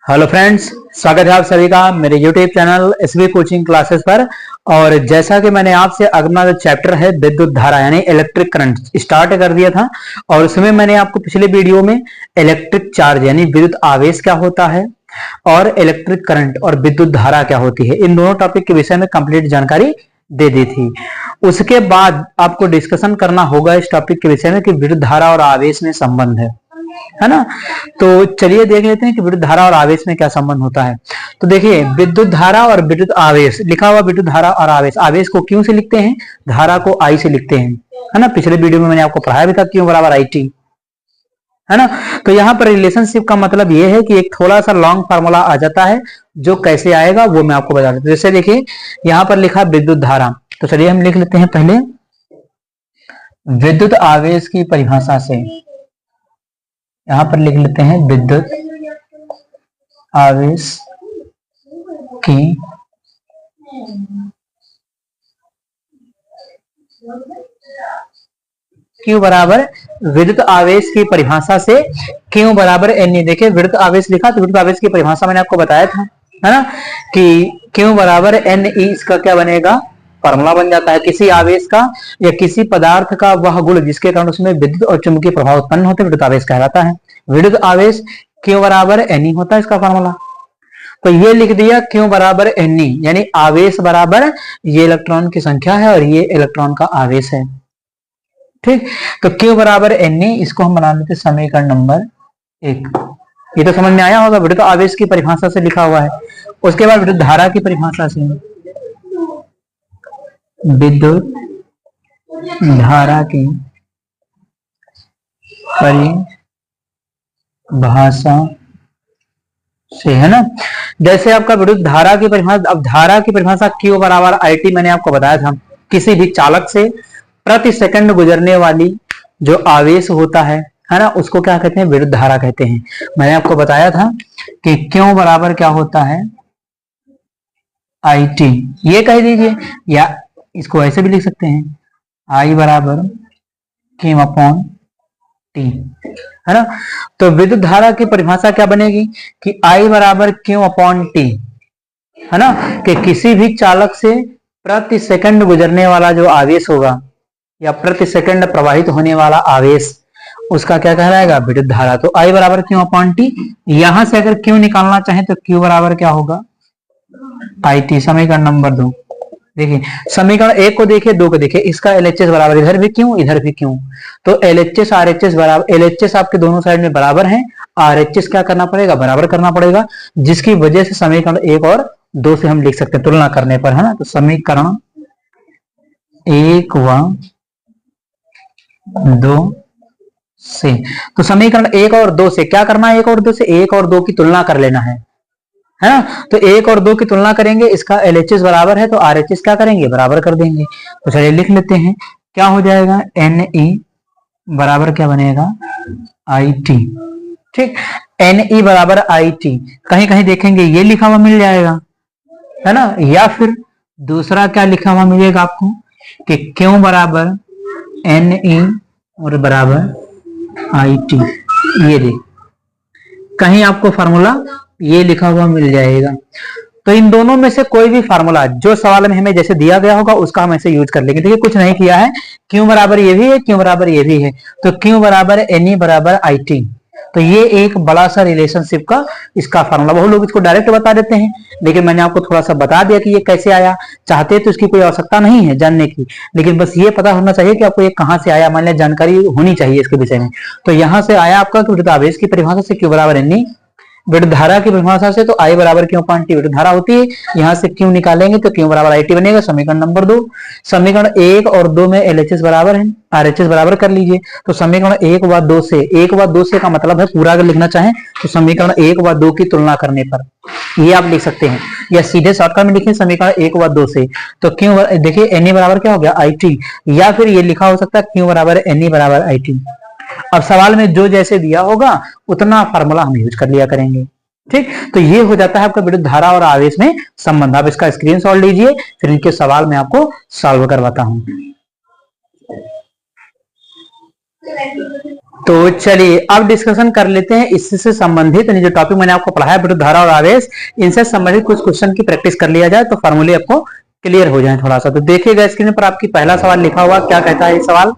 Hello friends, स्वागत है आप सभी का मेरे YouTube channel SB coaching classes पर। और जैसा कि मैंने आपसे अगला जो चैप्टर है विद्युत धारा यानी इलेक्ट्रिक करंट स्टार्ट कर दिया था, और उसमें मैंने आपको पिछले वीडियो में इलेक्ट्रिक चार्ज यानी विद्युत आवेश क्या होता है और इलेक्ट्रिक करंट और विद्युत धारा क्या होती है, इन दोनों टॉपिक के विषय में कंप्लीट जानकारी दे दी थी। उसके बाद आपको डिस्कशन करना होगा इस टॉपिक के विषय में कि विद्युत धारा और आवेश में संबंध है ना। तो चलिए देख लेते हैं कि विद्युत धारा और आवेश में क्या संबंध होता है। तो देखिए, विद्युत धारा और विद्युत आवेश लिखा हुआ, विद्युत धारा और आवेश, आवेश को क्यों से लिखते हैं, धारा को आई से लिखते हैं, है ना। पिछले वीडियो में मैंने आपको पढ़ाया भी था क्यों बराबर आई टी, है ना। तो यहाँ पर रिलेशनशिप का मतलब ये है कि एक थोड़ा सा लॉन्ग फार्मूला आ जाता है, जो कैसे आएगा वो मैं आपको बता देता हूं। जैसे देखिए यहाँ पर लिखा विद्युत धारा, तो चलिए हम लिख लेते हैं पहले विद्युत आवेश की परिभाषा से। यहां पर लिख लेते हैं विद्युत आवेश की Q बराबर विद्युत आवेश की परिभाषा से Q बराबर N। देखिए विद्युत आवेश लिखा, तो विद्युत आवेश की परिभाषा मैंने आपको बताया था, है ना, कि Q बराबर N E। इसका क्या बनेगा, फॉर्मूला बन जाता है किसी आवेश का या किसी पदार्थ का वह गुण जिसके कारण उसमें विद्युत और चुंबकीय प्रभाव उत्पन्न होते हैं, विद्युत आवेश कहलाता है। विद्युत आवेश Q बराबर N होता है इसका फॉर्मूला। तो ये लिख दिया Q बराबर N, यानी आवेश बराबर ये इलेक्ट्रॉन की संख्या है और ये इलेक्ट्रॉन का आवेश है। ठीक, तो Q बराबर N, इसको हम बना लेते समीकरण नंबर 1। ये तो समझ में आया होगा, विद्युत आवेश की परिभाषा से लिखा हुआ है। उसके बाद विद्युत धारा की परिभाषा से, विद्युत धारा की परिभाषा से, है ना। जैसे आपका विद्युत धारा की परिभाषा, अब धारा की परिभाषा Q बराबर आई टी मैंने आपको बताया था, किसी भी चालक से प्रति सेकंड गुजरने वाली जो आवेश होता है ना, उसको क्या कहते हैं, विद्युत धारा कहते हैं। मैंने आपको बताया था कि Q बराबर क्या होता है, आई टी, ये कह दीजिए, या इसको ऐसे भी लिख सकते हैं, I बराबर Q अपॉन टी, है ना। तो विद्युत धारा की परिभाषा क्या बनेगी कि I बराबर Q अपॉन टी, है ना, कि किसी भी चालक से प्रति सेकंड गुजरने वाला जो आवेश होगा या प्रति सेकंड प्रवाहित होने वाला आवेश, उसका क्या कहलाएगा, विद्युत धारा। तो I बराबर Q अपॉन टी, यहां से अगर Q निकालना चाहे तो Q बराबर क्या होगा, आई टी। समीकरण नंबर 2 देखिए, समीकरण 1 को देखिए, 2 को देखिए, इसका LHS बराबर इधर भी क्यों इधर भी क्यों, तो LHS RHS बराबर, LHS आपके दोनों साइड में बराबर हैं, RHS क्या करना पड़ेगा, बराबर करना पड़ेगा, जिसकी वजह से समीकरण 1 और 2 से हम लिख सकते हैं तुलना करने पर, है ना। तो समीकरण 1 व 2 से, तो समीकरण 1 और 2 से क्या करना है, 1 और 2 से 1 और 2 की तुलना कर लेना है ना। तो 1 और 2 की तुलना करेंगे, इसका LHS बराबर है तो RHS क्या करेंगे, बराबर कर देंगे। तो चलिए लिख लेते हैं, क्या हो जाएगा, NE बराबर क्या बनेगा, IT। ठीक, NE बराबर IT, कहीं कहीं देखेंगे ये लिखा हुआ मिल जाएगा, है ना, या फिर दूसरा क्या लिखा हुआ मिलेगा आपको कि Q बराबर NE और बराबर IT। ये देख, कहीं आपको फार्मूला ये लिखा हुआ मिल जाएगा। तो इन दोनों में से कोई भी फार्मूला जो सवाल में हमें जैसे दिया गया होगा उसका हम ऐसे यूज कर लेंगे। देखिए कुछ नहीं किया है, Q बराबर ये भी है, Q बराबर ये भी है, तो Q बराबर NE बराबर IT। तो ये एक बड़ा सा रिलेशनशिप का इसका फार्मूला, बहुत लोग इसको डायरेक्ट बता देते हैं, लेकिन मैंने आपको थोड़ा सा बता दिया कि ये कैसे आया। चाहते तो इसकी कोई आवश्यकता नहीं है जानने की, लेकिन बस ये पता होना चाहिए कि आपको ये कहां से आया, मान लिया जानकारी होनी चाहिए इसके विषय में। तो यहां से आया आपका विद्युत आवेश की परिभाषा से Q बराबर NE, विद्युत धारा की परिभाषा से तो I बराबर Q अपॉन टी विद्युत धारा होती है, यहां से Q निकालेंगे तो Q बराबर IT बनेगा। समीकरण नंबर 2, समीकरण 1 और 2 में LHS बराबर है, RHS बराबर कर लीजिए। तो समीकरण 1 व 2 से, 1 व 2 से का मतलब है पूरा अगर लिखना चाहें तो समीकरण 1 व 2 की तुलना करने पर ये आप लिख सकते हैं, या सीधे शॉर्टकट में लिखें समीकरण 1 व 2 से। तो Q देखिए NE बराबर क्या हो गया, IT, या फिर ये लिखा हो सकता है Q बराबर NE बराबर IT। अब सवाल में जो जैसे दिया होगा उतना फार्मूला हम यूज कर लिया करेंगे। ठीक, तो ये हो जाता है आपका विद्युत धारा और आवेश में संबंध। आप इसका स्क्रीनशॉट लीजिए, फिर इनके सवाल मैं आपको सॉल्व करवाता हूं। तो चलिए अब डिस्कशन कर लेते हैं इससे संबंधित जो टॉपिक मैंने आपको पढ़ाया विद्युत धारा और आवेश, इनसे संबंधित कुछ क्वेश्चन की प्रैक्टिस कर लिया जाए तो फॉर्मूले आपको क्लियर हो जाए थोड़ा सा। तो देखिएगा स्क्रीन पर आपकी पहला सवाल लिखा हुआ, क्या कहता है सवाल,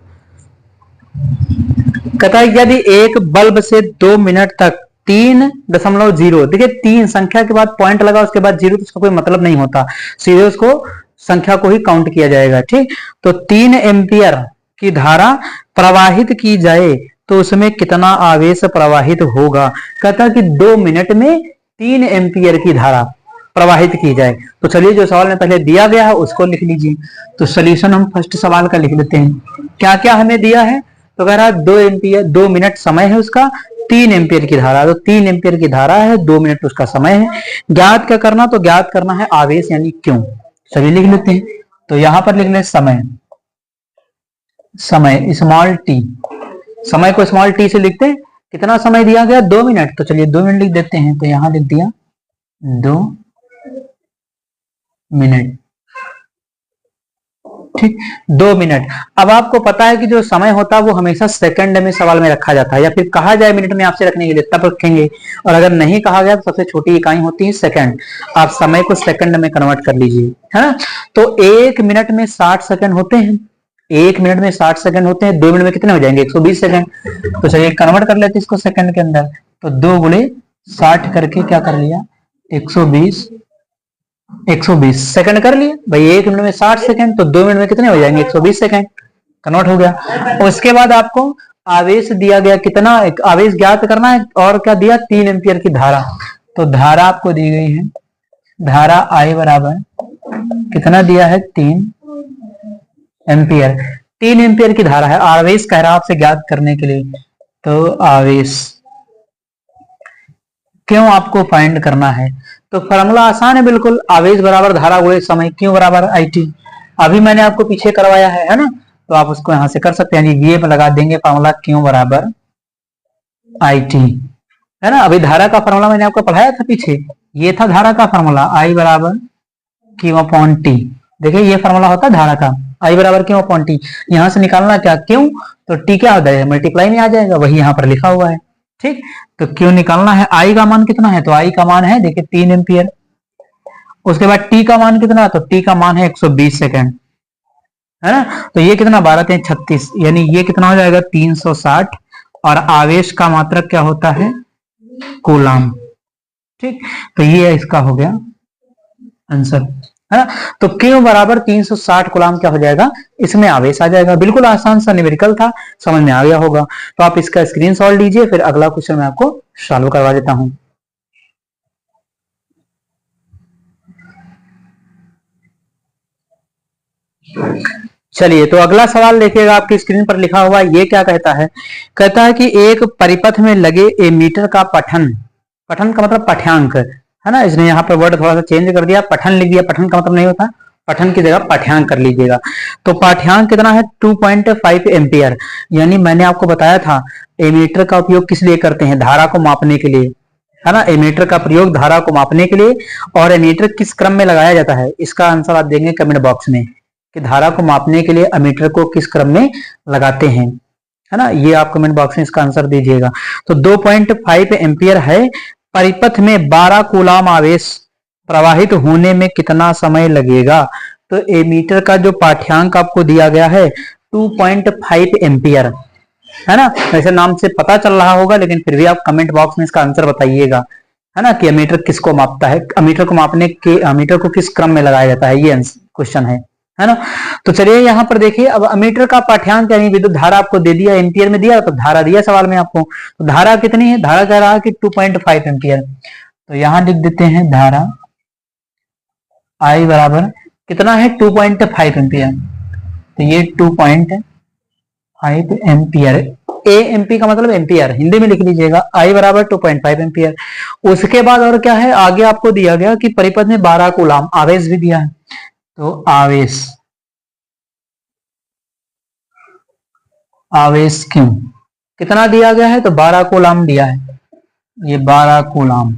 कहता है यदि एक बल्ब से 2 मिनट तक 3.0, देखिए 3 संख्या के बाद पॉइंट लगा उसके बाद 0 तो उसका कोई मतलब नहीं होता, सीधे उसको संख्या को ही काउंट किया जाएगा, ठीक। तो 3 एम्पियर की धारा प्रवाहित की जाए तो उसमें कितना आवेश प्रवाहित होगा। कहता है कि 2 मिनट में 3 एम्पियर की धारा प्रवाहित की जाए। तो चलिए जो सवाल में पहले दिया गया है उसको लिख लीजिए। तो सॉल्यूशन हम फर्स्ट सवाल का लिख लेते हैं। क्या क्या हमें दिया है, तो कह रहा है 2 एम्पियर, 2 मिनट समय है उसका, 3 एम्पियर की धारा, तो 3 एम्पियर की धारा है, 2 मिनट उसका समय है। ज्ञात क्या करना, तो ज्ञात करना है आवेश यानी क्यों। चलिए लिख लेते हैं। तो यहां पर लिख लें समय, समय स्मॉल टी, समय को स्मॉल टी से लिखते हैं। कितना समय दिया गया, 2 मिनट, तो चलिए 2 मिनट लिख देते हैं। तो यहां लिख दिया 2 मिनट, ठीक, 2 मिनट। अब आपको पता है कि जो समय होता है वो हमेशा सेकंड में सवाल में रखा जाता है, या फिर कहा जाए मिनट में आपसे रखने के लिए तब रखेंगे, और अगर नहीं कहा गया तो सबसे छोटी इकाई होती है सेकंड। आप समय को सेकंड में कन्वर्ट कर लीजिए, है ना। तो 1 मिनट में 60 सेकंड होते हैं, 1 मिनट में 60 सेकंड होते हैं, 2 मिनट में कितने हो जाएंगे, 120 सेकंड। तो चलिए कन्वर्ट कर लेते हैं इसको सेकंड के अंदर। तो 2 गुणे 60 करके क्या कर लिया, 120 सेकंड कर लिए भाई। 1 मिनट में 60 सेकंड, तो 2 मिनट में कितने हो जाएंगे, 120 सेकंड, कन्वर्ट हो गया। उसके बाद आपको आवेश दिया गया कितना, आवेश ज्ञात करना है, और क्या दिया, 3 एम्पियर की धारा। तो धारा आपको दी गई है, धारा आई बराबर कितना दिया है, 3 एम्पियर, 3 एम्पियर की धारा है। आवेश कह रहा है आपसे ज्ञात करने के लिए, तो आवेश क्यों आपको फाइंड करना है। तो फॉर्मूला आसान है बिल्कुल, आवेश बराबर धारा गुणे समय, क्यों बराबर आई टी। अभी मैंने आपको पीछे करवाया है ना, तो आप उसको यहां से कर सकते हैं, ये लगा देंगे फॉर्मूला, क्यों बराबर आई टी, है ना। अभी धारा का फॉर्मूला मैंने आपको पढ़ाया था पीछे, ये था धारा का फॉर्मूला, आई बराबर क्यू अपॉन टी। देखिए ये फॉर्मूला होता है धारा का, आई बराबर क्यू अपॉन टी। यहां से निकालना क्या, क्यों, तो टी क्या होता है, मल्टीप्लाई में आ जाएगा, वही यहां पर लिखा हुआ है, ठीक। तो क्यों निकालना है, आई का मान कितना है, तो आई का मान है देखिए 3 एम्पियर। उसके बाद टी का मान कितना, तो टी का मान है 120 सेकंड, है ना। तो ये कितना, 12 × 36, यानी ये कितना हो जाएगा 360, और आवेश का मात्रक क्या होता है, कूलाम, ठीक। तो ये इसका हो गया आंसर, है ना। तो क्यू बराबर 360 कूलाम क्या हो जाएगा, इसमें आवेश आ जाएगा। बिल्कुल आसान सा न्यूमेरिकल था, समझ में आ गया होगा। तो आप इसका स्क्रीनशॉट लीजिए, फिर अगला क्वेश्चन मैं आपको सॉल्व करवा देता हूं। चलिए तो अगला सवाल देखिएगा, आपकी स्क्रीन पर लिखा हुआ ये क्या कहता है, कहता है कि एक परिपथ में लगे एमीटर का पठन, पठन का मतलब पाठ्यांक, है ना। इसने यहाँ पर वर्ड थोड़ा सा चेंज कर दिया, पठन लिख दिया, पठन का मतलब नहीं होता, पठन की जगह पाठ्यांक कर लीजिएगा। तो पाठ्यांक कितना है, 2.5 एम्पियर। यानी मैंने आपको बताया था एमीटर का उपयोग किस लिए करते हैं, धारा को मापने के लिए, है ना। एमीटर का प्रयोग धारा को मापने के लिए, और एमीटर किस क्रम में लगाया जाता है, इसका आंसर आप देंगे कमेंट बॉक्स में, कि धारा को मापने के लिए एमीटर को किस क्रम में लगाते हैं, है ना। ये आप कमेंट बॉक्स में इसका आंसर दीजिएगा। तो 2.5 एम्पियर है, परिपथ में 12 कूलाम आवेश प्रवाहित होने में कितना समय लगेगा। तो एमीटर का जो पाठ्यांक आपको दिया गया है 2.5 एम्पियर, है ना। वैसे नाम से पता चल रहा होगा, लेकिन फिर भी आप कमेंट बॉक्स में इसका आंसर बताइएगा, है ना, कि एमीटर किसको मापता है, एमीटर को मापने के एमीटर को किस क्रम में लगाया जाता है, ये क्वेश्चन है ना। तो चलिए यहाँ पर देखिए, अब एमीटर का पाठ्यांक यानी विद्युत धारा आपको दे दिया, एम्पियर में दिया, तो धारा दिया सवाल में आपको, तो धारा कितनी है, धारा कह रहा है कि 2.5 एम्पियर। तो यहां लिख देते हैं धारा आई बराबर कितना है, 2.5 एम्पियर। तो ये 2.5 एम्पियर, ए एमपी का मतलब एम्पियर, हिंदी में लिख लीजिएगा, आई बराबर 2.5 एम्पियर। उसके बाद और क्या है, आगे आपको दिया गया कि परिपथ में 12 कूलाम आवेश भी दिया है। तो आवेश, आवेश क्यों कितना दिया गया है, तो 12 कूलाम दिया है, ये 12 कूलाम।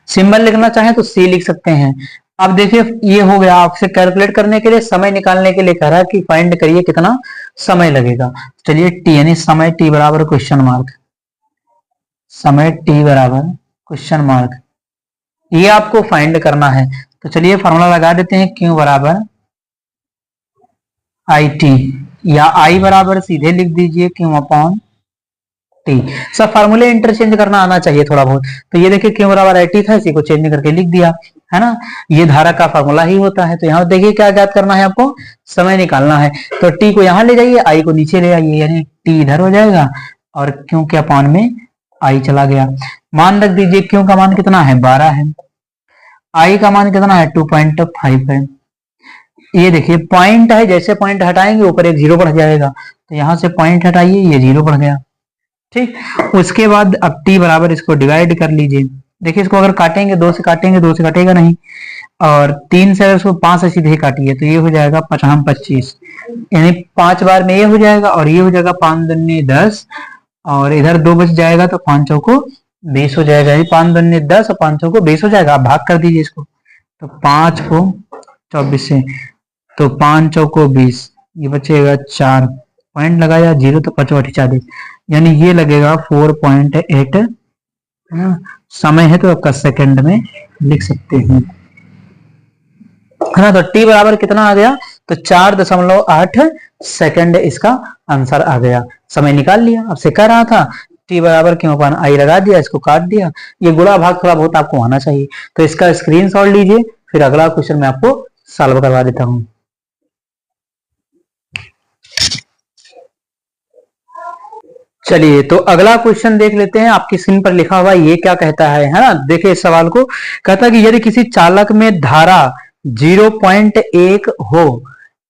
सिंबल लिखना चाहे तो सी लिख सकते हैं। अब देखिए ये हो गया, आपसे कैलकुलेट करने के लिए, समय निकालने के लिए कह रहा है कि फाइंड करिए कितना समय लगेगा। चलिए टी यानी समय टी बराबर क्वेश्चन मार्क, समय टी बराबर क्वेश्चन मार्क, ये आपको फाइंड करना है। तो चलिए फॉर्मूला लगा देते हैं, क्यू बराबर आई टी, या आई बराबर सीधे लिख दीजिए क्यू अपॉन टी। सब फार्मूले इंटरचेंज करना आना चाहिए थोड़ा बहुत। तो ये देखिए क्यू बराबर आई टी था, इसी को चेंज करके लिख दिया, है ना। ये धारा का फार्मूला ही होता है। तो यहाँ देखिए क्या ज्ञात करना है आपको, समय निकालना है। तो टी को यहाँ ले जाइए, आई को नीचे ले आइए, यानी टी इधर हो जाएगा और क्यू के अपॉन में आई चला गया। मान रख दीजिए, क्यू का मान कितना है 12 है, आई का मान कितना है 2.5 है। ये देखिए पॉइंट है, जैसे पॉइंट हटाएंगे ऊपर एक जीरो बढ़ जाएगा, तो यहाँ से पॉइंट हटाइए, ये जीरो बढ़ गया। ठीक, उसके बाद अब t बराबर इसको डिवाइड कर लीजिए। देखिए इसको अगर काटेंगे, 2 से काटेंगे, 2 से काटेगा नहीं, और 3 से अगर इसको 5 से सीधे काटिए तो ये हो जाएगा 5 25, यानी 5 बार में ये हो जाएगा, और ये हो जाएगा 5 दूनी 10, और इधर 2 बच जाएगा तो 5 चौको 20 हो जाएगा, यानी 5 दूनी 10 और 5 चौको 20 हो जाएगा। आप भाग कर दीजिए इसको, तो 5 को 24 से, तो 5 चौको 20, ये बचेगा 4, पॉइंट लगाया 0 तो 5 40, यानी ये लगेगा 4.8, समय है तो आपका सेकंड में लिख सकते हैं, है ना। तो t बराबर कितना आ गया, तो 4.8 सेकंड इसका आंसर आ गया। समय निकाल लिया। अब से कह रहा था t बराबर क्यों अपन आई लगा दिया, इसको काट दिया, ये गुणा भाग थोड़ा बहुत आपको आना चाहिए। तो इसका स्क्रीनशॉट लीजिए, फिर अगला क्वेश्चन मैं आपको सॉल्व करवा देता हूं। चलिए तो अगला क्वेश्चन देख लेते हैं। आपकी स्क्रीन पर लिखा हुआ ये क्या कहता है ना। देखिए इस सवाल को, कहता है कि यदि किसी चालक में धारा 0.1 हो,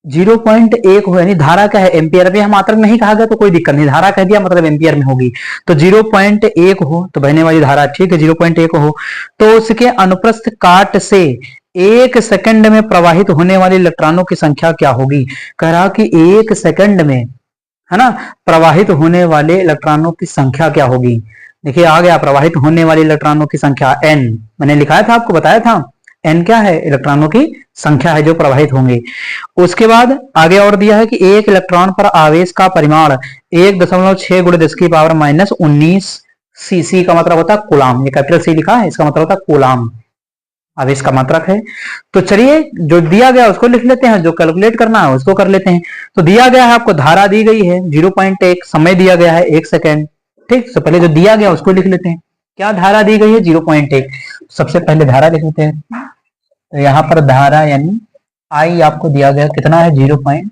0.1 हो, यानी धारा क्या है एम्पियर में, हम मात्रक नहीं कहा गया तो कोई दिक्कत नहीं, धारा कह दिया मतलब एम्पियर में होगी। तो 0.1 हो तो बहने वाली धारा, ठीक है 0.1 हो, तो उसके अनुप्रस्थ काट से 1 सेकंड में प्रवाहित होने वाले इलेक्ट्रॉनों की संख्या क्या होगी। कह रहा कि 1 सेकंड में, है ना, प्रवाहित होने वाले इलेक्ट्रॉनों की संख्या क्या होगी। देखिए आ गया प्रवाहित होने वाले इलेक्ट्रॉनों की संख्या n, मैंने लिखाया था आपको बताया था, n क्या है, इलेक्ट्रॉनों की संख्या है जो प्रवाहित होंगे। उसके बाद आगे और दिया है कि एक इलेक्ट्रॉन पर आवेश का परिमाण 1.6 × 10⁻⁻19 cc का मतलब होता है कूलाम, ये कैपिटल सी लिखा है, इसका मतलब होता है कूलाम, आवेश का मात्रक है। तो चलिए जो दिया गया उसको लिख लेते हैं, जो कैलकुलेट करना है उसको कर लेते हैं। तो दिया गया है आपको, धारा दी गई है 0.1, समय दिया गया है 1 सेकेंड, ठीक। तो पहले जो दिया गया उसको लिख लेते हैं। क्या धारा दी गई है 0.1, सबसे पहले धारा लिख लेते हैं। तो यहाँ पर धारा यानी आई आपको दिया गया कितना है 0.1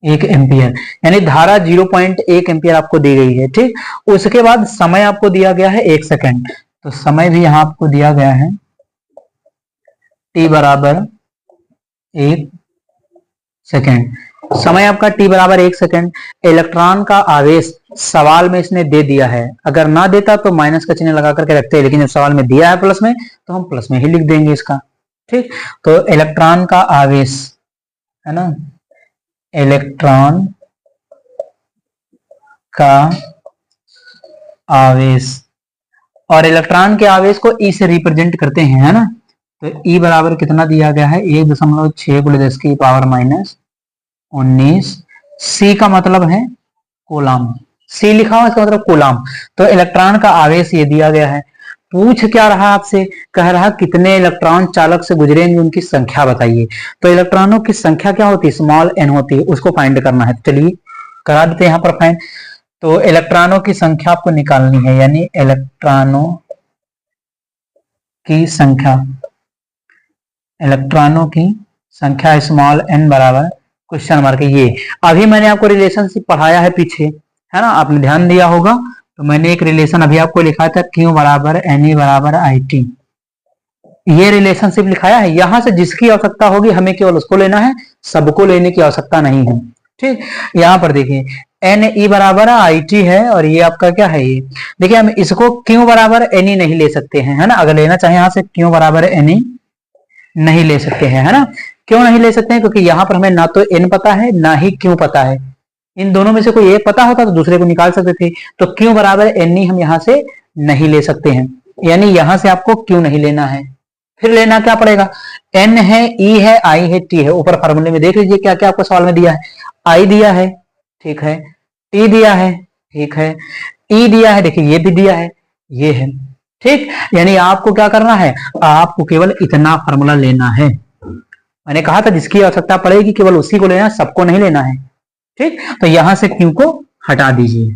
एम्पियर, यानी धारा 0.1 एम्पियर आपको दी गई है, ठीक। उसके बाद समय आपको दिया गया है 1 सेकेंड, तो समय भी यहां आपको दिया गया है t बराबर 1 सेकेंड, समय आपका t बराबर 1 सेकेंड। इलेक्ट्रॉन का आवेश सवाल में इसने दे दिया है, अगर ना देता तो माइनस का चिन्ह लगा करके रखते हैं, लेकिन जब सवाल में दिया है प्लस में तो हम प्लस में ही लिख देंगे इसका, ठीक। तो इलेक्ट्रॉन का आवेश, है ना, इलेक्ट्रॉन का आवेश, और इलेक्ट्रॉन के आवेश को ई से रिप्रेजेंट करते हैं, है ना। तो ई बराबर कितना दिया गया है 1.6 × 10⁻⁻19, सी का मतलब है कूलाम, सी लिखा हुआ इसका मतलब कूलाम। तो इलेक्ट्रॉन का आवेश ये दिया गया है। पूछ क्या रहा आपसे, कह रहा कितने इलेक्ट्रॉन चालक से गुजरेंगे उनकी संख्या बताइए। तो इलेक्ट्रॉनों की संख्या क्या होती है, स्मॉल n होती है, उसको फाइंड करना है। चलिए करा देते हैं यहाँ पर फाइंड। तो इलेक्ट्रॉनों की संख्या आपको निकालनी है, यानी इलेक्ट्रॉनों की संख्या, इलेक्ट्रॉनों की संख्या स्मॉल n बराबर क्वेश्चन मार्क। ये अभी मैंने आपको रिलेशनशिप पढ़ाया है पीछे, है ना, आपने ध्यान दिया होगा। तो मैंने एक रिलेशन अभी आपको लिखा था, Q बराबर Ne बराबर IT, ये रिलेशनशिप लिखाया है। यहां से जिसकी आवश्यकता होगी हमें केवल उसको लेना है, सबको लेने की आवश्यकता नहीं है, ठीक। यहाँ पर देखिए Ne बराबर IT है, और ये आपका क्या है, ये देखिए हम इसको Q बराबर Ne नहीं ले सकते हैं, है ना। अगर लेना चाहे यहाँ से Q बराबर Ne नहीं ले सकते हैं, है ना। क्यों नहीं ले सकते हैं, क्योंकि यहाँ पर हमें ना तो n पता है ना ही Q पता है। इन दोनों में से कोई एक पता होता तो दूसरे को निकाल सकते थे। तो Q बराबर Ne हम यहाँ से नहीं ले सकते हैं, यानी यहां से आपको क्यू नहीं लेना है, फिर लेना क्या पड़ेगा, एन है, ई है, आई है, टी है। ऊपर फार्मूले में देख लीजिए क्या क्या आपको सवाल में दिया है। आई दिया है, ठीक है, टी दिया है, ठीक है, ई दिया है, देखिए ये भी दिया है, ये है, ठीक। यानी आपको क्या करना है, आपको केवल इतना फार्मूला लेना है। मैंने कहा था जिसकी आवश्यकता पड़ेगी केवल उसी को लेना, सबको नहीं लेना है, ठीक। तो यहां से क्यू को हटा दीजिए,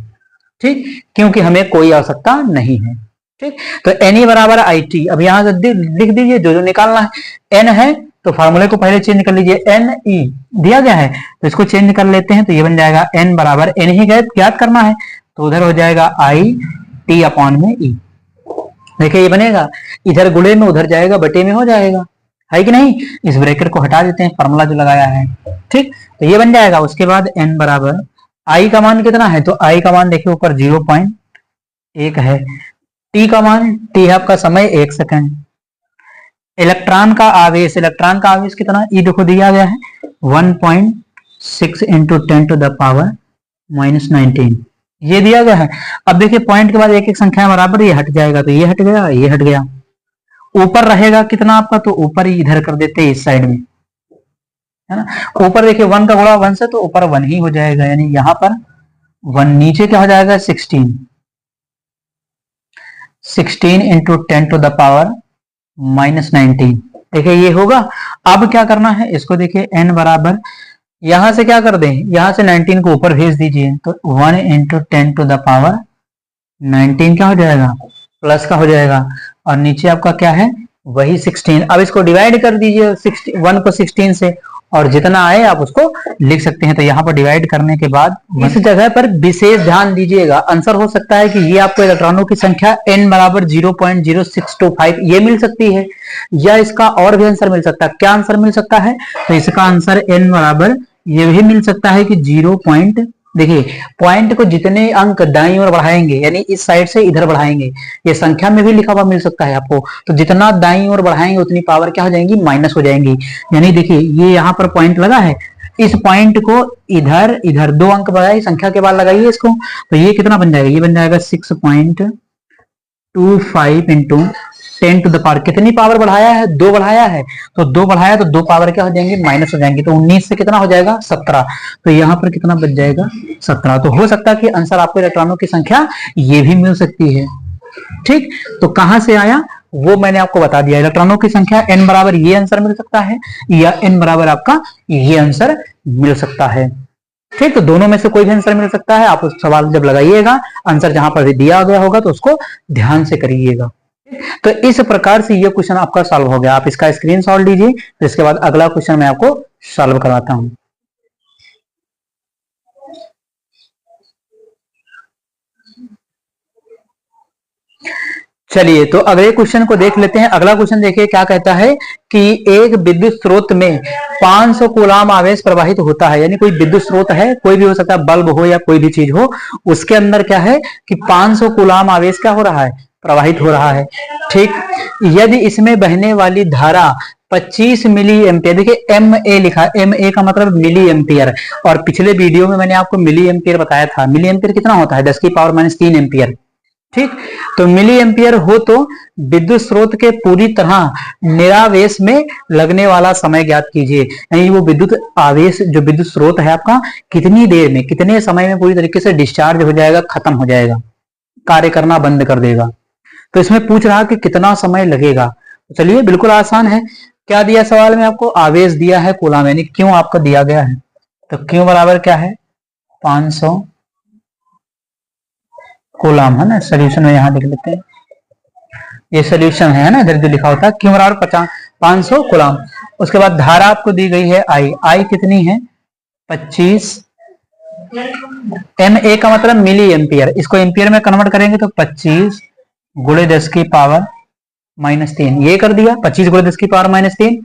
ठीक, क्योंकि हमें कोई आवश्यकता नहीं है, ठीक। तो एन ई बराबर आई टी, अब यहां से लिख दीजिए जो जो निकालना है। एन है तो फार्मूले को पहले चेंज कर लीजिए, एन ई दिया गया है तो इसको चेंज कर लेते हैं, तो ये बन जाएगा एन बराबर एन ही ज्ञात करना है तो उधर हो जाएगा आई टी अपॉन में ई। देखिए ये बनेगा, इधर गुणे में उधर जाएगा बटे में हो जाएगा, है कि नहीं। इस ब्रैकेट को हटा देते हैं, फार्मूला जो लगाया है, ठीक। तो ये बन जाएगा। उसके बाद एन बराबर आई का मान कितना है, तो आई का मान देखिए ऊपर 0.1 है। टी का मान, टी है आपका समय 1 सेकंड। इलेक्ट्रॉन का आवेश, इलेक्ट्रॉन का आवेश कितना, ई देखो दिया गया है 1.6 इंटू 10 टू द पावर -19, ये दिया गया है। अब देखिए पॉइंट के बाद एक एक संख्या बराबर, ये हट जाएगा तो ये हट गया, ये हट गया। ऊपर रहेगा कितना आपका, तो ऊपर ही इधर कर देते हैं इस साइड में, है ना। ऊपर देखिए 1 का गुणा 1 से तो ऊपर 1 ही हो जाएगा, यानी यहां पर 1, नीचे क्या हो जाएगा 16 इंटू 10 टू द पावर -19, देखिए ये होगा। अब क्या करना है, इसको देखिए n बराबर, यहां से क्या कर दें, यहां से 19 को ऊपर भेज दीजिए तो 1 इंटू 10 टू द पावर 19 क्या हो जाएगा, प्लस का हो जाएगा, और नीचे आपका क्या है वही 16। अब इसको डिवाइड कर दीजिए 1 को 16 से, और जितना आए आप उसको लिख सकते हैं। तो यहाँ पर डिवाइड करने के बाद इस जगह पर विशेष ध्यान दीजिएगा, आंसर हो सकता है कि ये आपको इलेक्ट्रॉनों की संख्या n बराबर 0.0625 ये मिल सकती है, या इसका और भी आंसर मिल सकता है। क्या आंसर मिल सकता है, तो इसका आंसर n बराबर ये भी मिल सकता है कि 0. देखिए पॉइंट को जितने अंक दाईं ओर बढ़ाएंगे, यानी इस साइड से इधर बढ़ाएंगे, ये संख्या में भी लिखा हुआ मिल सकता है आपको, तो जितना दाईं ओर बढ़ाएंगे उतनी पावर क्या हो जाएंगी, माइनस हो जाएंगी। यानी देखिए ये यहाँ पर पॉइंट लगा है, इस पॉइंट को इधर इधर 2 अंक बढ़ाइए, संख्या के बाद लगाइए इसको, तो ये कितना बन जाएगा, ये बन जाएगा 6.25 इंटू 10 टू द पावर, कितनी पावर बढ़ाया है, 2 बढ़ाया है, तो 2 बढ़ाया तो 2 पावर क्या हो जाएंगे, माइनस हो जाएंगे। तो 19 से कितना हो जाएगा 17, तो यहाँ पर कितना बच जाएगा 17। तो हो सकता है कि आंसर आपको इलेक्ट्रॉनों की संख्या ये भी मिल सकती है, ठीक। तो कहां से आया वो मैंने आपको बता दिया, इलेक्ट्रॉनों की संख्या n बराबर ये आंसर मिल सकता है, या n बराबर आपका ये आंसर मिल सकता है, ठीक। तो दोनों में से कोई भी आंसर मिल सकता है। आप उस सवाल जब लगाइएगा आंसर जहां पर दिया गया होगा तो उसको ध्यान से करिएगा। तो इस प्रकार से ये क्वेश्चन आपका सॉल्व हो गया। आप इसका स्क्रीनशॉट लीजिए, तो इसके बाद अगला क्वेश्चन मैं आपको सॉल्व करवाता हूं। चलिए तो अगले क्वेश्चन को देख लेते हैं। अगला क्वेश्चन देखिए क्या कहता है कि एक विद्युत स्रोत में 500 कूलाम आवेश प्रवाहित होता है, यानी कोई विद्युत स्रोत है, कोई भी हो सकता है, बल्ब हो या कोई भी चीज हो, उसके अंदर क्या है कि 500 कूलाम आवेश क्या हो रहा है, प्रवाहित हो रहा है, ठीक। यदि इसमें बहने वाली धारा 25 मिली एम्पियर, देखिए एम ए लिखा, एम ए का मतलब मिली एम्पियर, और पिछले वीडियो में मैंने आपको मिली एम्पियर बताया था। मिली एम्पियर कितना होता है, 10 की पावर -3 एम्पियर, ठीक। तो मिली एम्पियर हो तो विद्युत स्रोत के पूरी तरह निरावेश में लगने वाला समय ज्ञात कीजिए, यानी वो विद्युत आवेश जो विद्युत स्रोत है आपका कितनी देर में, कितने समय में पूरी तरीके से डिस्चार्ज हो जाएगा, खत्म हो जाएगा, कार्य करना बंद कर देगा। तो इसमें पूछ रहा कि कितना समय लगेगा। तो चलिए बिल्कुल आसान है। क्या दिया सवाल में आपको, आवेश दिया है कूलाम, यानी क्यों आपका दिया गया है, तो क्यों बराबर क्या है 500 कूलाम, है ना। सोल्यूशन में यहां लिख लेते हैं, ये सोल्यूशन है ना, इधर जो लिखा होता है क्यों बराबर 500 कूलाम। उसके बाद धारा आपको दी गई है आई, आई कितनी है 25, एम ए का मतलब मिली एम्पियर, इसको एम्पियर में कन्वर्ट करेंगे तो 25 गुणे 10 की पावर -3, ये कर दिया 25 गुणे 10 की पावर -3।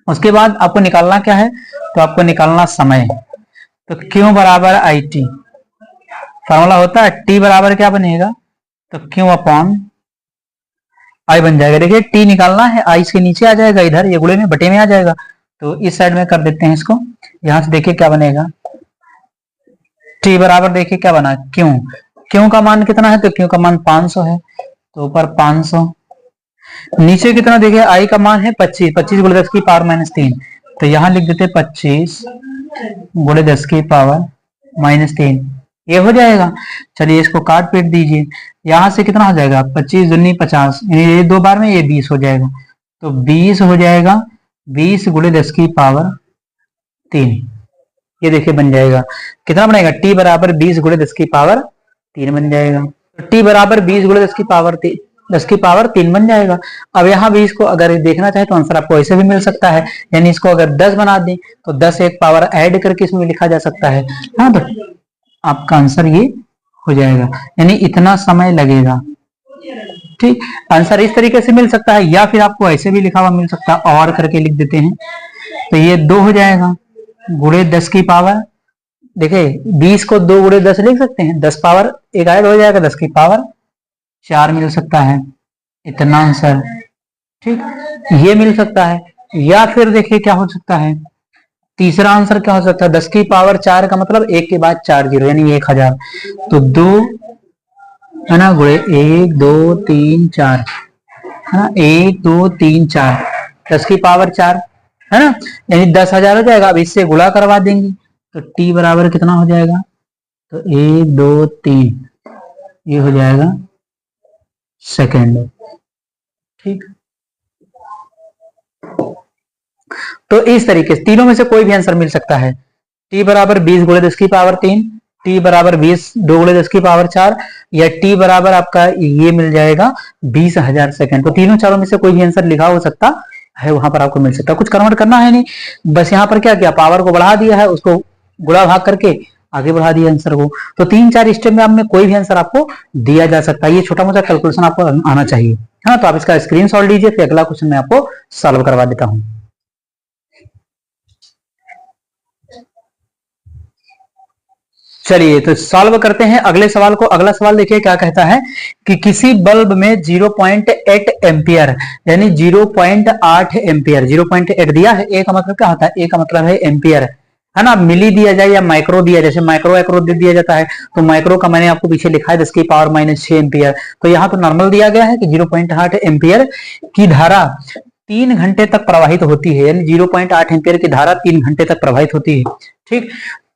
उसके बाद आपको निकालना क्या है, तो आपको निकालना समय, तो क्यों बराबर आई टी, फॉर्मूला होता है टी बराबर क्या बनेगा, तो क्यों अपॉन आई बन जाएगा। देखिए टी निकालना है, आई इसके नीचे आ जाएगा, इधर ये गुणे में बटे में आ जाएगा, तो इस साइड में कर देते हैं इसको। यहां से देखिए क्या बनेगा, टी बराबर देखिए क्या बना, क्यों, क्यों का मान कितना है, तो क्यों का मान 500 है, तो ऊपर 500, नीचे कितना देखिए आई का मान है 25, 25 गुणे 10 की पावर -3, तो यहां लिख देते 25 गुणे 10 की पावर -3, ये हो जाएगा। चलिए इसको काट पीट दीजिए, यहां से कितना हो जाएगा 25 दूनी 50, ये 2 बार में ये 20 हो जाएगा, तो 20 हो जाएगा 20 गुणे 10 की पावर 3, ये देखिए बन जाएगा कितना बनेगा t बराबर 20 गुणे 10 की पावर 3 बन जाएगा। तो t बराबर 20 गुणे 10 की पावर 3 बन जाएगा। अब यहाँ भी इसको अगर देखना चाहे तो आंसर आपको ऐसे भी मिल सकता है, यानी इसको अगर 10 बना दें तो 10 एक पावर ऐड करके इसमें लिखा जा सकता है। हाँ, तो आपका आंसर ये हो जाएगा, यानी इतना समय लगेगा। ठीक, आंसर इस तरीके से मिल सकता है, या फिर आपको ऐसे भी लिखा हुआ मिल सकता है, और करके लिख देते हैं तो ये 2 हो जाएगा गुणे 10 की पावर, देखिए 20 को 2 गुणे 10 लिख सकते हैं, 10 पावर एक ऐड हो जाएगा, 10 की पावर 4 मिल सकता है, इतना आंसर। ठीक, ये मिल सकता है। या फिर देखिए क्या हो सकता है, तीसरा आंसर क्या हो सकता है, 10 की पावर 4 का मतलब 1 के बाद 4 जीरो यानी 1000, तो 2 है ना गुणे 1 2 3 4 है ना, 1 2 3 4, 10 की पावर 4 है ना, यानी 10,000 हो जाएगा। अब इससे गुणा करवा देंगे तो t बराबर कितना हो जाएगा, तो 1 2 3 ये हो जाएगा सेकेंड। ठीक, तो इस तरीके से तीनों में से कोई भी आंसर मिल सकता है। t बराबर 20 गुणे 10 की पावर 3, t बराबर 20 2 गुणे 10 की पावर 4, या t बराबर आपका ये मिल जाएगा 20,000 सेकंड। तो तीनों चारों में से कोई भी आंसर लिखा हो सकता है, वहां पर आपको मिल सकता है। कुछ कन्वर्ट करना है नहीं, बस यहाँ पर क्या किया, पावर को बढ़ा दिया है, उसको गुणा भाग करके आगे बढ़ा दिया आंसर को। तो 3-4 स्टेप में आपने कोई भी आंसर आपको दिया जा सकता है। ये छोटा मोटा कैलकुलेशन आपको आना चाहिए, है ना। तो आप इसका स्क्रीनशॉट लीजिए, फिर अगला क्वेश्चन मैं आपको सॉल्व करवा देता हूं। चलिए तो सॉल्व करते हैं अगले सवाल को। अगला सवाल देखिए क्या कहता है कि किसी बल्ब में 0.8 एम्पियर यानी 0.8 एम्पियर, 0.8 दिया है। ए का मतलब क्या होता है, ए का मतलब है एम्पियर, है ना। मिली दिया जाए या माइक्रो दिया, जैसे माइक्रो एक्रो दे दिया जाता है, तो माइक्रो का मैंने आपको पीछे लिखा है 10 की पावर -6 एम्पियर। तो यहाँ तो नॉर्मल दिया गया है कि 0.8 एम्पियर की धारा 3 घंटे तक प्रवाहित होती है, यानी 0.8 एम्पियर की धारा 3 घंटे तक प्रवाहित होती है। ठीक,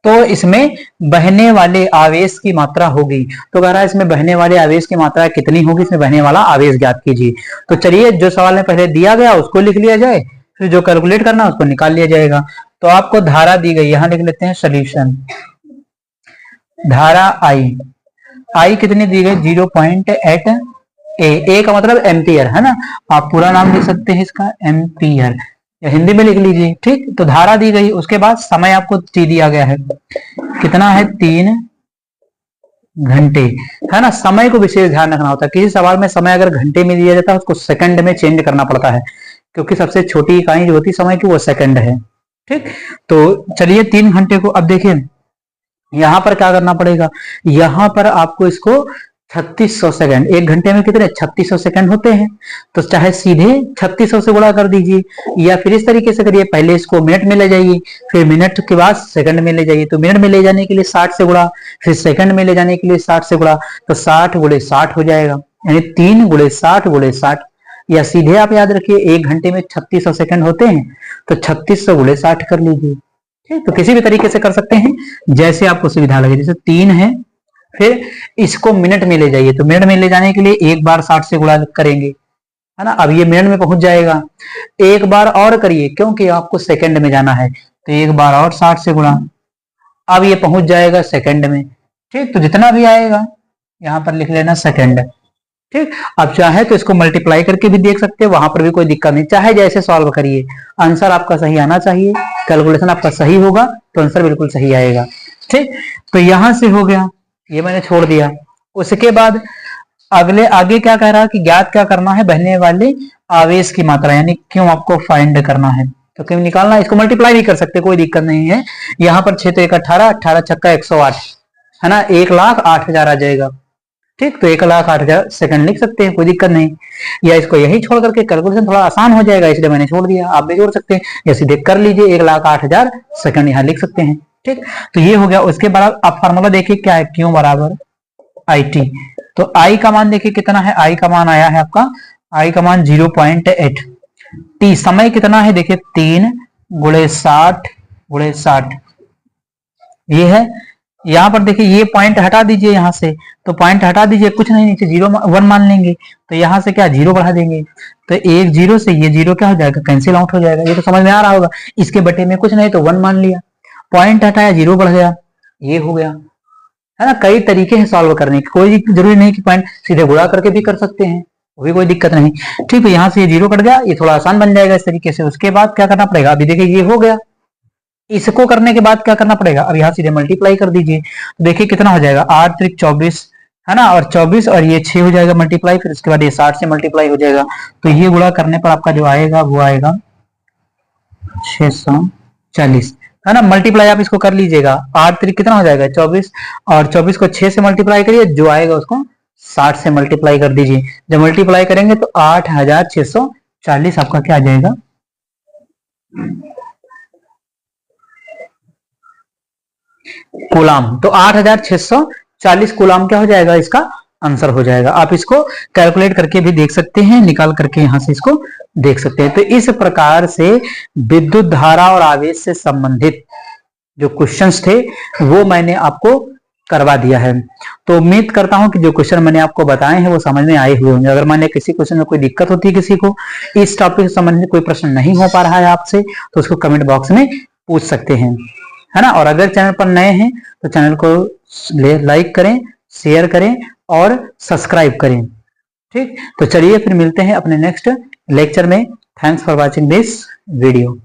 तो इसमें बहने वाले आवेश की मात्रा होगी। तो कह रहा है इसमें बहने वाले आवेश की मात्रा कितनी होगी, इसमें बहने वाला आवेश ज्ञात कीजिए। तो चलिए जो सवाल में पहले दिया गया उसको लिख लिया जाए, फिर जो कैलकुलेट करना है उसको निकाल लिया जाएगा। तो आपको धारा दी गई, यहां लिख लेते हैं सोल्यूशन। धारा आई कितनी दी गई 0.8 ए का मतलब एम्पियर, है ना। आप पूरा नाम लिख सकते हैं इसका एम्पियर, या हिंदी में लिख लीजिए। ठीक, तो धारा दी गई, उसके बाद समय आपको टी दिया गया है, कितना है 3 घंटे, है ना। समय को विशेष ध्यान रखना होता है, किसी सवाल में समय अगर घंटे में दिया जाता है उसको सेकंड में चेंज करना पड़ता है, क्योंकि सबसे छोटी इकाई जो होती है समय की वो सेकंड है। ठीक, तो चलिए 3 घंटे को अब देखिए यहां पर क्या करना पड़ेगा, यहां पर आपको इसको 3600 सेकंड, 1 घंटे में कितने 3600 सेकंड होते हैं, तो चाहे सीधे 3600 से गुणा कर दीजिए, या फिर इस तरीके से करिए, पहले इसको मिनट में ले जाइए, फिर मिनट के बाद सेकंड में ले जाइए। तो मिनट में ले जाने के लिए 60 से गुणा, फिर सेकंड में ले जाने के लिए 60 से गुणा, तो 60 गुणे 60 हो जाएगा, यानी 3 गुणे 60 गुणे 60, या सीधे आप याद रखिए 1 घंटे में 3600 सेकंड होते हैं, तो 3600 गुणे 60 कर लीजिए। ठीक, तो किसी भी तरीके से कर सकते हैं, जैसे आपको सुविधा लगे। जैसे 3 है, फिर इसको मिनट में ले जाइए, तो मिनट में ले जाने के लिए एक बार 60 से गुणा करेंगे, है ना। अब ये मिनट में पहुंच जाएगा, एक बार और करिए क्योंकि आपको सेकंड में जाना है, तो एक बार और 60 से गुणा, अब ये पहुंच जाएगा सेकंड में। ठीक, तो जितना भी आएगा यहां पर लिख लेना सेकंड। ठीक, अब चाहे तो इसको मल्टीप्लाई करके भी देख सकते हैं, वहां पर भी कोई दिक्कत नहीं, चाहे जैसे सॉल्व करिए, आंसर आपका सही आना चाहिए, कैलकुलेशन आपका सही होगा तो आंसर बिल्कुल सही आएगा। ठीक, तो यहां से हो गया, ये मैंने छोड़ दिया। उसके बाद आगे क्या कह रहा है कि ज्ञात क्या करना है, बहने वाले आवेश की मात्रा, यानी क्यों आपको फाइंड करना है, तो क्यों निकालना है, इसको मल्टीप्लाई भी कर सकते, कोई दिक्कत नहीं है। यहाँ पर 6 तो 1 18, 18 छक्का 108, है ना, 1,08,000 आ जाएगा। ठीक, तो 1,08,000 सेकंड लिख सकते हैं, कोई दिक्कत नहीं। या इसको यही छोड़ करके कैलकुलेशन थोड़ा आसान हो जाएगा, इसलिए मैंने छोड़ दिया, आप भी जोड़ सकते हैं, या सीधे कर लीजिए 1,08,000 सेकंड यहाँ लिख सकते हैं। ठीक, तो ये हो गया। उसके बाद आप फार्मूला देखिए क्या है, क्यू बराबर आई टी, तो आई का मान देखिए कितना है, आई का मान आया है आपका, आई का मान 0.8। टी समय कितना है देखिए 3 गुणे 60 ये है। यहां पर देखिए ये पॉइंट हटा दीजिए, यहां से तो पॉइंट हटा दीजिए, कुछ नहीं, नीचे 1 मान लेंगे, तो यहां से क्या 0 बढ़ा देंगे, तो एक 0 से ये 0 क्या हो जाएगा, कैंसिल आउट हो जाएगा। ये तो समझ में आ रहा होगा। इसके बटे में कुछ नहीं तो 1 मान लिया, पॉइंट हटाया 0 बढ़ गया, ये हो गया, है ना। कई तरीके हैं सॉल्व करने के, कोई जरूरी नहीं कि पॉइंट सीधे गुणा करके भी कर सकते हैं, वो भी कोई दिक्कत नहीं। ठीक है, यहाँ से ये 0 कट गया, ये थोड़ा आसान बन जाएगा इस तरीके से। उसके बाद क्या करना पड़ेगा, अभी देखिए ये हो गया, इसको करने के बाद क्या करना पड़ेगा, अब यहाँ सीधे मल्टीप्लाई कर दीजिए, तो देखिए कितना हो जाएगा 8 त्रिक 24, है ना, और 24 और ये 6 हो जाएगा मल्टीप्लाई, फिर उसके बाद ये 60 से मल्टीप्लाई हो जाएगा, तो ये गुणा करने पर आपका जो आएगा वो आएगा 640, है ना। मल्टीप्लाई आप इसको कर लीजिएगा, 8 त्रिक कितना हो जाएगा 24, और 24 को 6 से मल्टीप्लाई करिए, जो आएगा उसको 60 से मल्टीप्लाई कर दीजिए। जब मल्टीप्लाई करेंगे तो 8640 आपका क्या आ जाएगा, कूलाम। तो 8640 कूलाम क्या हो जाएगा, इसका आंसर हो जाएगा। आप इसको कैलकुलेट करके भी देख सकते हैं, निकाल करके यहां से इसको देख सकते हैं। तो इस प्रकार से विद्युत धारा और आवेश से संबंधित जो क्वेश्चंस थे वो मैंने आपको करवा दिया है। तो उम्मीद करता हूं कि जो क्वेश्चन मैंने आपको बताए हैं वो समझ में आए हुए होंगे। अगर मान किसी क्वेश्चन में कोई दिक्कत होती है, किसी को इस टॉपिक से संबंधित कोई प्रश्न नहीं हो पा रहा है आपसे, तो उसको कमेंट बॉक्स में पूछ सकते हैं, है ना। और अगर चैनल पर नए हैं तो चैनल को लाइक करें, शेयर करें और सब्सक्राइब करें। ठीक, तो चलिए फिर मिलते हैं अपने नेक्स्ट लेक्चर में। Thanks for watching this video.